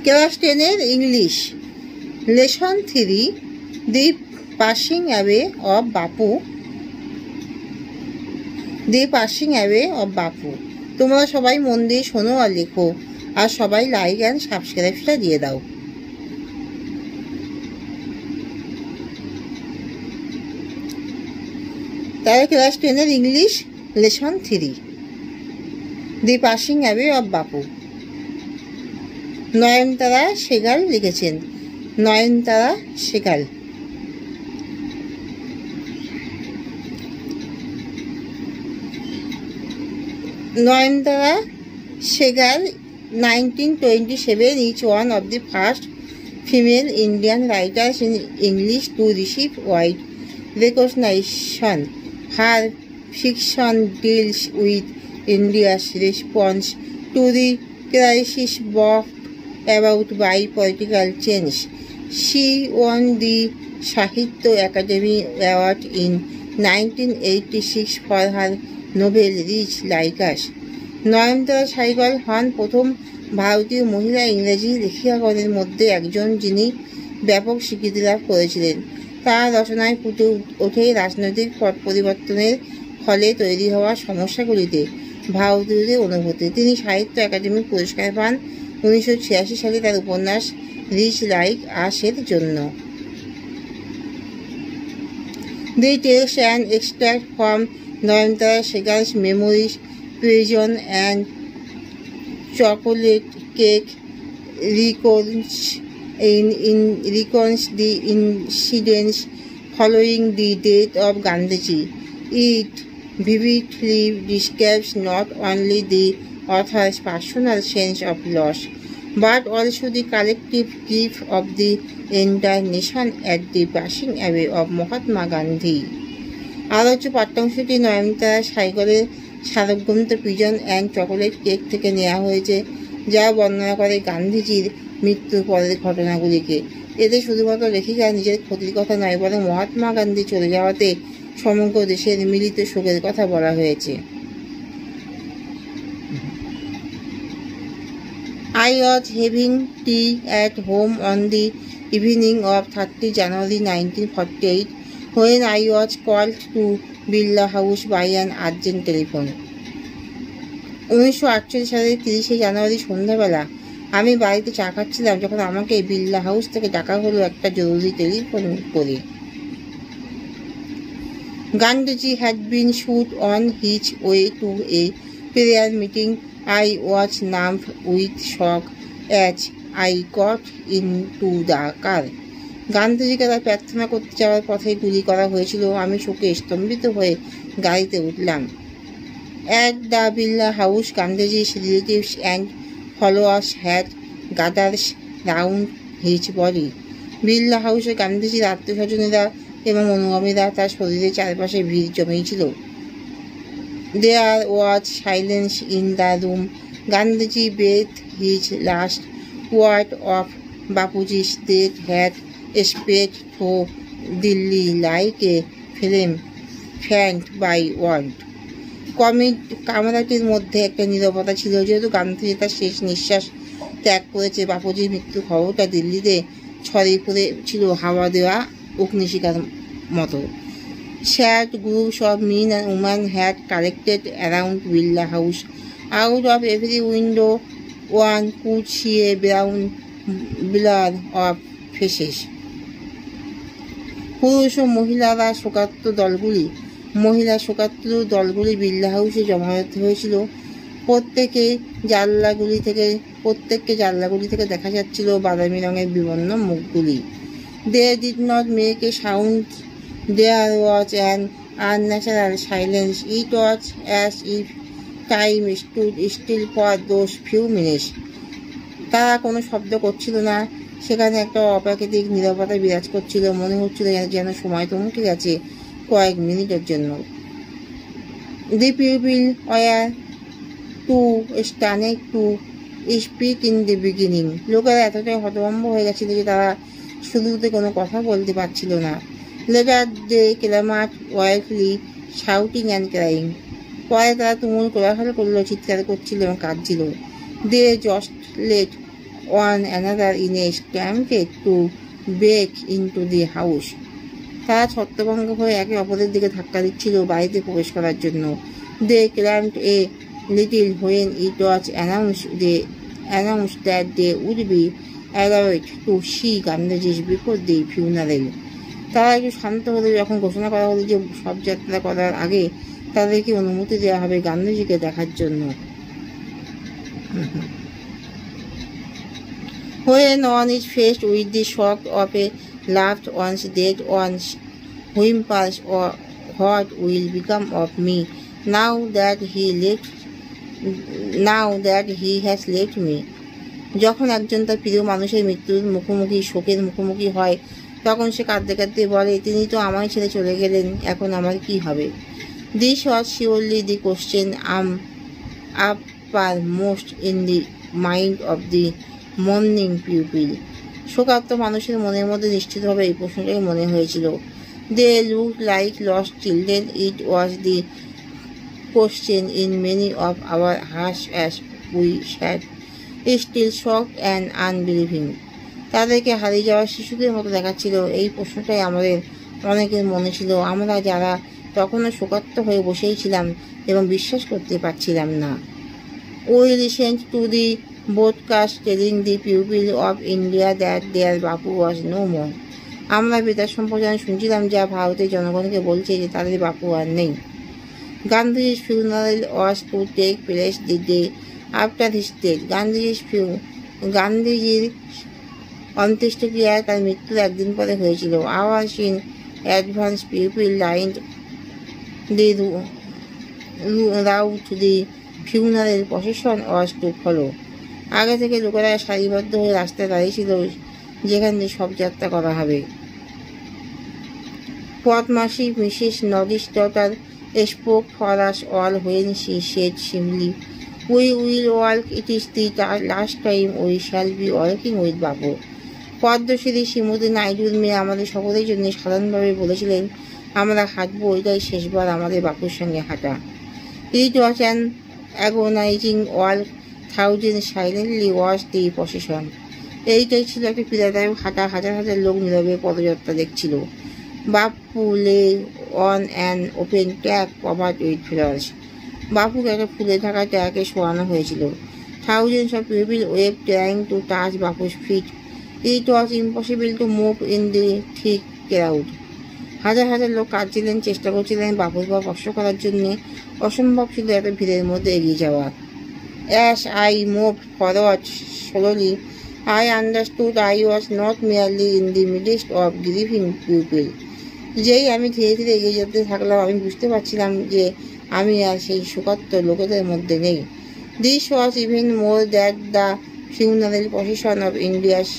Class 10-এর English lesson 3 the passing away of Bapu. The passing away of বাপু। তোমরা সবাই মন দিয়ে শোনো আর লেখো, আর সবাই লাইক অ্যান্ড সাবস্ক্রাইবটা দিয়ে দাও। তাহলে ক্লাস 10-এর English lesson 3 the passing away of Bapu. Nayantara সেগাল লিখেছেন, নয়নতারা সেগাল। নয়নতারা সেগাল 1927 is one of the first female Indian writers in English to receive wide recognition. Her fiction deals with India's response to the crisis brought about by political change. She won the Sahitya Academy Award in 1986 for her novel Rich Like Us. নয়নতারা সেগাল হন প্রথম ভারতীয় মহিলা ইংরেজি লেখিকাগণের মধ্যে একজন যিনি ব্যাপক স্বীকৃতি লাভ করেছিলেন। তার রচনায় ফুটে ওঠে রাজনৈতিক পট পরিবর্তনের ফলে তৈরি হওয়া সমস্যাগুলিতে ভারতীয়দের অনুভূতি। তিনি সাহিত্য একাডেমি পুরস্কার পান 1986 সালে তার উপন্যাস রিচ লাইক আস-এর জন্য। They take an extract from Nayanthara Segal's memoirs, Prison and Chocolate Cake, recounts the incidents following the death of Gandhiji. It vividly describes not only the author's personal sense of loss, but also the collective grief of the entire nation at the passing away of Mahatma Gandhi. আলোচ্য পাঠ্যাংশটি নয়নতারা সেগালের স্মারকগ্রন্থ prison and chocolate cake থেকে নেওয়া হয়েছে, যা বর্ণনা করে গান্ধীজির মৃত্যুর পরের ঘটনাগুলিকে। এতে শুধুমাত্র লেখিকা নিজের ক্ষতির কথা নয়, বরং মহাত্মা গান্ধী চলে যাওয়াতে সমগ্র দেশের মিলিত শোকের কথা বলা হয়েছে। I was having tea at home on the evening of 30 January 1948 when I was called to Birla House by an urgent telephone. 1948 সালের 30 জানুয়ারি সন্ধ্যাবেলা আমি বাড়িতে চা খাচ্ছিলাম যখন আমাকে বিড়লা হাউস থেকে ডাকা হলো একটা জরুরি টেলিফোন করে। Gandhiji had been shot on his way to a prayer meeting. I was numb with shock as I got into the car. গান্ধীজিকে তার প্রার্থনা করতে যাওয়ার পথে গুলি করা হয়েছিল। আমি শোকে স্তম্ভিত হয়ে গাড়িতে উঠলাম। At the Birla House, Gandhiji's relatives and followers had gathered round his body. Birla হাউসে গান্ধীজির আত্মীয়স্বজনেরা এবং অনুগামীরা তার শরীরের চারপাশে ভিড় জমিয়েছিল। There was silence in the room. Gandhiji breathed his last word of Bapuji's death had spread through Delhi like a flame fanned by wind. কামরাটির মধ্যে একটা নীরবতা ছিল, যেহেতু গান্ধীজি তার শেষ নিঃশ্বাস ত্যাগ করেছে। বাপুজির মৃত্যুর খবরটা দিল্লিতে ছড়িয়ে পড়েছিল হাওয়া দেওয়া অগ্নিশিখার মতো। Sad groups of men and women had collected around Birla House. Out of every window one could see a brown blur of faces. পুরুষ ও মহিলা শোকার্ত দলগুলি বিড়লা হাউসে জমায়েত হয়েছিল। প্রত্যেককে জানলাগুলি থেকে দেখা যাচ্ছিল বাদামি রঙের বিবর্ণ মুখগুলি। They did not make a sound. There was an unnatural silence. It was as if time stood still for those few minutes. তারা কোনো শব্দ করছিল না। সেখানে একটা অপ্রাকৃতিক নীরবতা বিরাজ করছিল। মনে হচ্ছিল যেন সময় থমকে গেছে কয়েক মিনিটের জন্য। The people were too stunned to speak in the beginning. লোকেরা এতটাই হতভম্ব হয়ে গেছিল যে তারা শুরুতে কোনো কথা বলতে পারছিল না। Later they clamored wildly, shouting and crying. পরে তারা তুমুল কোলাহল করলো, চিৎকার করছিল এবং কাঁদছিল। They jostled one another in a stampede to break into the house. তারা ছত্রভঙ্গ হয়ে একে অপরের দিকে ধাক্কা দিচ্ছিল বাড়িতে প্রবেশ করার জন্য। They clamped a little when it was announced that they would be allowed to see Gandhi's before the funeral. তারা একটু শান্ত হলে যখন ঘোষণা করা হলো যে শবযাত্রা করার আগে তাদেরকে অনুমতি দেওয়া হবে গান্ধীজিকে দেখার জন্য। When one is faced with the shock of a loved one's death, one whimpers or what will become of me now that he has left me. যখন একজন তার প্রিয় মানুষের মৃত্যুর মুখোমুখি শোকের মুখোমুখি হয় তখন সে কাঁদতে কাঁদতে বলে, তিনি তো আমায় ছেড়ে চলে গেলেন, এখন আমার কি হবে? This was surely the question uppermost in the mind of the mourning pupil. শোকার্ত মানুষের মনের মধ্যে নিশ্চিতভাবে এই প্রশ্নটাই মনে হয়েছিল। They looked like lost children. It was the question in many of our hearts as we sat, still shocked and unbelieving. তাদেরকে হারিয়ে যাওয়া শিশুদের মতো দেখাচ্ছিল, এই প্রশ্নটাই আমাদের অনেকের মনে ছিল, আমরা যারা তখনও শোকার্ত হয়ে বসেই ছিলাম এবং বিশ্বাস করতে পারছিলাম না। We listened to the broadcast telling the people of India that their Bapu was no more. আমরা বেতার সম্প্রচার শুনছিলাম যা ভারতের জনগণকে বলছে যে তাদের বাপু আর নেই। গান্ধীজির funeral was to take place the day after his death. গান্ধীজির অন্ত্যেষ্টিক্রিয়া তার মৃত্যুর একদিন পরে হয়েছিল। Hours in advance people lined the route to the funeral procession was to follow. আগে থেকে লোকেরা সারিবদ্ধ হয়ে রাস্তায় দাঁড়িয়েছিল যেখানে শবযাত্রা করা হবে। Padmaja Mrs Naidu's daughter spoke for us all when she said simply, "We will walk. It is the last time we shall be walking with Bapu." Padmashri Shrimati নাইডুর মেয়ে আমাদের সকলের জন্য সাধারণভাবে বলেছিলেন, আমরা হাঁটবো, এটাই শেষবার আমাদের বাপুর সঙ্গে হাঁটা। It was an agonizing walk. Thousands silently watched the procession. এইটাই ছিল একটা পীড়াদায়ক হাঁটা, হাজার হাজার লোক নীরবে পদযাত্রা দেখছিল। Bapu lay on an open tag covered with flowers. বাপুকে একটা ফুলে থাকা ট্যাগে শোয়ানো হয়েছিল। Thousands of people were trying to touch Bapu's feet. It was impossible to move in the thick crowd. হাজার হাজার লোক কাঁদছিলেন, চেষ্টা করছিলেন বাপুর পা স্পর্শ করার জন্য, অসম্ভব ছিল এত ভিড়ের মধ্যে এগিয়ে যাওয়া। As I moved forward slowly, I understood I was not merely in the midst of grieving people. যেই আমি ধীরে ধীরে এগিয়ে যেতে থাকলাম, আমি বুঝতে পারছিলাম যে আমি আর সেই শোকার্ত লোকেদের মধ্যে নেই। This was even more than the funeral procession of India's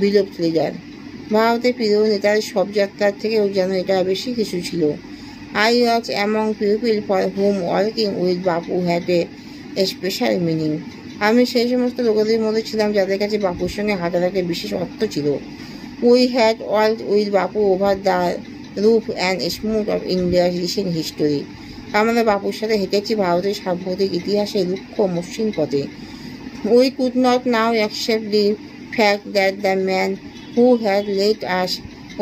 beloved leader. ভারতের প্রিয় নেতার শবযাত্রার থেকেও যেন এটা বেশি কিছু ছিল। I was among people for whom walking with Bapu had a special meaning. আমি সেই সমস্ত লোকেদের মধ্যে ছিলাম যাদের কাছে বাপুর সঙ্গে হাঁটার একটা বিশেষ অর্থ ছিল। We had walked with Bapu over the roof and smooth of India's recent history. আমরা বাপুর সাথে হেঁটেছি ভারতের সাম্প্রতিক ইতিহাসের রুক্ষ মসৃণ পথে। We could not now accept the fact that the man who had led us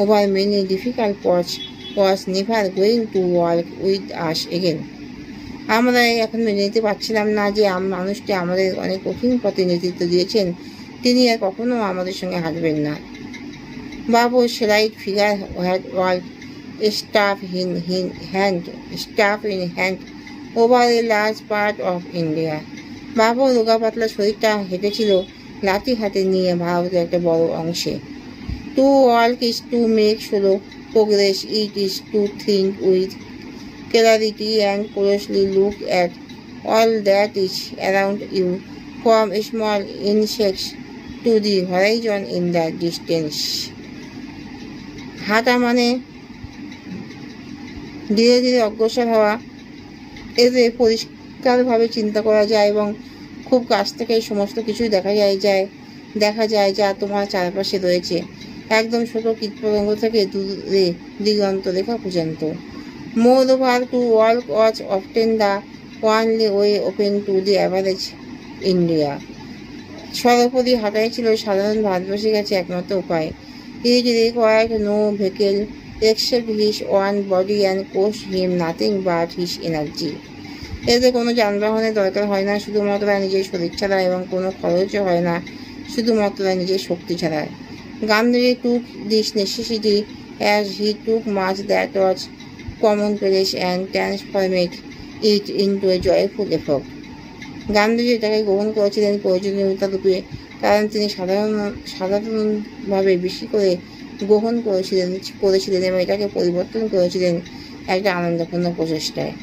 over many difficult paths was never going to walk with us again. আমরা এখন মেনে নিতে পারছিলাম না যে মানুষটি আমাদের অনেক কঠিন পথে নেতৃত্ব দিয়েছেন, তিনি আর কখনো আমাদের সঙ্গে হাঁটবেন না। Bapu's slight figure had walked staff in hand over a large part of India. বাপুর রোগা পাতলা শরীরটা হেঁটেছিল লাঠি হাতে নিয়ে ভারতের একটা বড় অংশে। To walk is to make slow progress. It is to think with clarity and closely look at all that is around you, from small insects to the horizon in the distance. হাঁটা মানে ধীরে ধীরে অগ্রসর হওয়া, এতে পরিষ্কারভাবে চিন্তা করা যায় এবং খুব কাছ থেকে সমস্ত কিছুই দেখা যায় যা তোমার চারপাশে রয়েছে, একদম ছোট কীটপতঙ্গ থেকে দূরে দিগন্ত রেখা পর্যন্ত। Moreover, to walk was often the only way open to the average India. সর্বোপরি হাঁটাই ছিল সাধারণ ভারতবাসীর কাছে একমাত্র উপায়। It required no vehicle except his own body and cost him nothing but his energy. এতে কোনো যানবাহনের দরকার হয় না শুধুমাত্র নিজের শরীর ছাড়া, এবং কোনো খরচও হয় না শুধুমাত্র নিজের শক্তি ছাড়া। Gandhi took this necessity as he took much that was commonplace and transformed it into a joyful effort. Gandhiji এটাকে গ্রহণ করেছিলেন প্রয়োজনীয়তা রূপে, কারণ তিনি সাধারণভাবে বেশি করে গ্রহণ করেছিলেন এবং এটাকে পরিবর্তন করেছিলেন একটা আনন্দপূর্ণ প্রচেষ্টায়।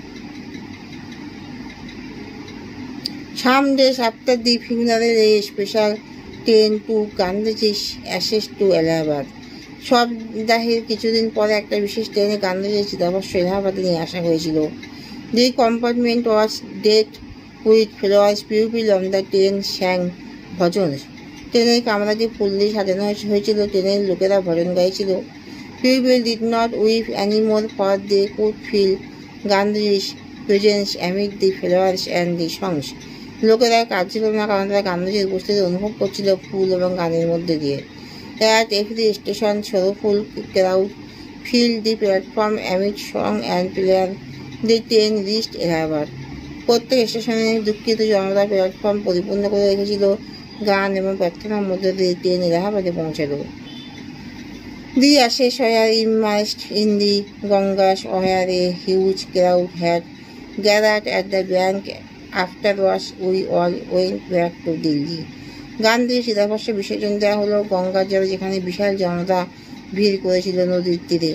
Some days after the funeral, a special train took Gandhiji's ashes to Allahabad. সপ্তাহের কিছুদিন পরে একটা বিশেষ ট্রেনে গান্ধীজির চিতাভস্ম এলাহাবাদে নিয়ে আসা হয়েছিল। The compartment was decked with flowers. People on the train sang ভজন। ট্রেনের কামরাটি ফুল দিয়ে সাজানো হয়েছিল। ট্রেনের লোকেরা ভজন গাইছিল। People did not weep anymore, for they could feel Gandhiji's presence amid the flowers and the songs. লোকেরা কাঁদছিল না, কারণ তারা গান্ধীজির উপস্থিতি অনুভব করছিল ফুল এবং গানের মধ্যে দিয়ে। At every station, sorrowful crowd filled the platform amid song and prayer. The train reached Allahabad. প্রত্যেক স্টেশনে দুঃখিত জনতা প্ল্যাটফর্ম পরিপূর্ণ করে রেখেছিল গান এবং প্রার্থনার মধ্যে দিয়ে ট্রেন এলাহাবাদে পৌঁছালো। The ashes were immersed in the Ganges, where a huge crowd had gathered at the bank. Afterwards, we all went back to Delhi. গান্ধীর চিতাভস্ম বিসর্জন দেওয়া হলো গঙ্গার জলে, যেখানে বিশাল জনতা ভিড় করেছিল নদীর তীরে।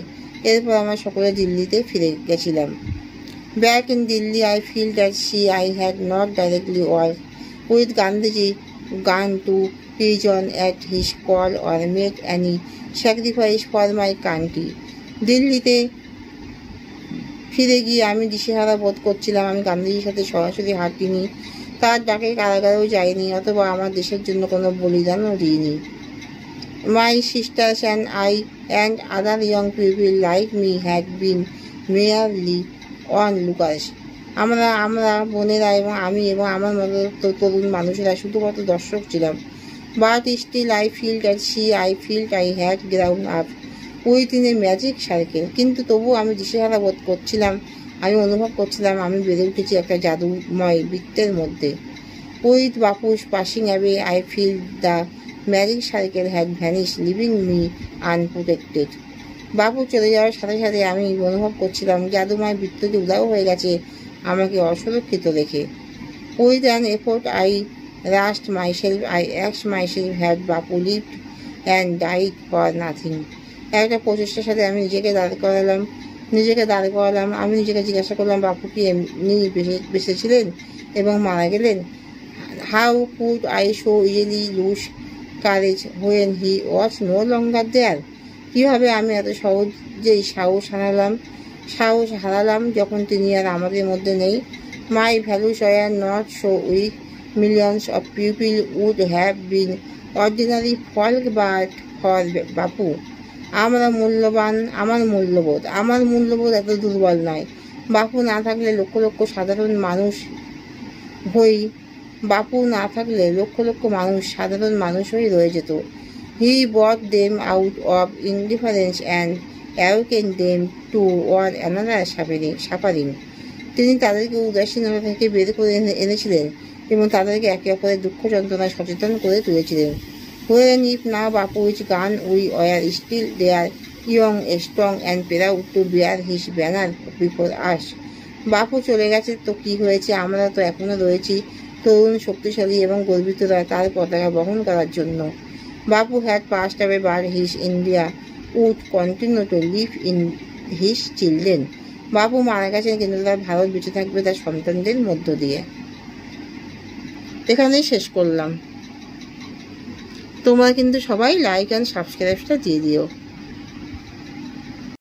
এরপর আমরা সকলে দিল্লিতে ফিরে গেছিলাম। Back in Delhi, I feel that I had not directly worked with Gandhiji, gone to prison at his call, or made any sacrifice for my country. দিল্লিতে ফিরে গিয়ে আমি দিশেহারা বোধ করছিলাম। আমি গান্ধীজির সাথে সরাসরি হাঁটিনি, তার ডাকে কারাগারেও যাইনি, অথবা আমার দেশের জন্য কোনো বলিদানও দিইনি। My sisters and I and other young people like me had been merely onlookers. আমরা বোনেরা এবং আমি এবং আমার মতো তরুণ মানুষেরা শুধুমাত্র দর্শক ছিলাম। But still I feel that I had grown up within a magic circle. কিন্তু তবুও আমি দিশেহারা বোধ করছিলাম। আমি অনুভব করছিলাম আমি বেড়ে উঠেছি একটা জাদুময় বৃত্তের মধ্যে। With Bapu's passing away, I feel the magic circle had vanished, leaving me unprotected. বাপু চলে যাওয়ার সাথে সাথে আমি অনুভব করছিলাম জাদুময় বৃত্তটি উধাও হয়ে গেছে, আমাকে অসুরক্ষিত রেখে। With an effort I asked myself had Bapu lived and died for nothing. একটা প্রচেষ্টার সাথে আমি নিজেকে দাঁড় করালাম। আমি নিজেকে জিজ্ঞাসা করলাম, বাপু কি এমনি বেঁচেছিলেন এবং মারা গেলেন? How could I so easily lose courage when he was no longer there? কীভাবে আমি এত সহজেই সাহস হারালাম যখন তিনি আর আমাদের মধ্যে নেই? My values were not so weak. Millions of people would have been ordinary folk but for Bapu. আমার মূল্যবোধ এত দুর্বল নয়। বাপু না থাকলে লক্ষ লক্ষ সাধারণ মানুষ হয়ে রয়ে যেত। He brought them out of indifference and awakened them to one another suffering. তিনি তাদেরকে উদাসীনতা থেকে বের করে এনেছিলেন এবং তাদেরকে একে অপরের দুঃখ যন্ত্রণায় সচেতন করে তুলেছিলেন। When if now Bapu is gone, we were still there, young, strong and proud to bear his banner before us. বাপু চলে গেছে তো কি হয়েছে, আমরা তো এখনো রয়েছি তরুণ, শক্তিশালী এবং গর্বিত তার পতাকা বহন করার জন্য। Bapu had passed away, but his India would continue to live in his children. বাপু মারা গেছেন, কিন্তু তার ভারত বেঁচে থাকবে তার সন্তানদের মধ্য দিয়ে। এখানেই শেষ করলাম। তোমরা কিন্তু সবাই লাইক অ্যান্ড সাবস্ক্রাইবটা দিয়ে দিও।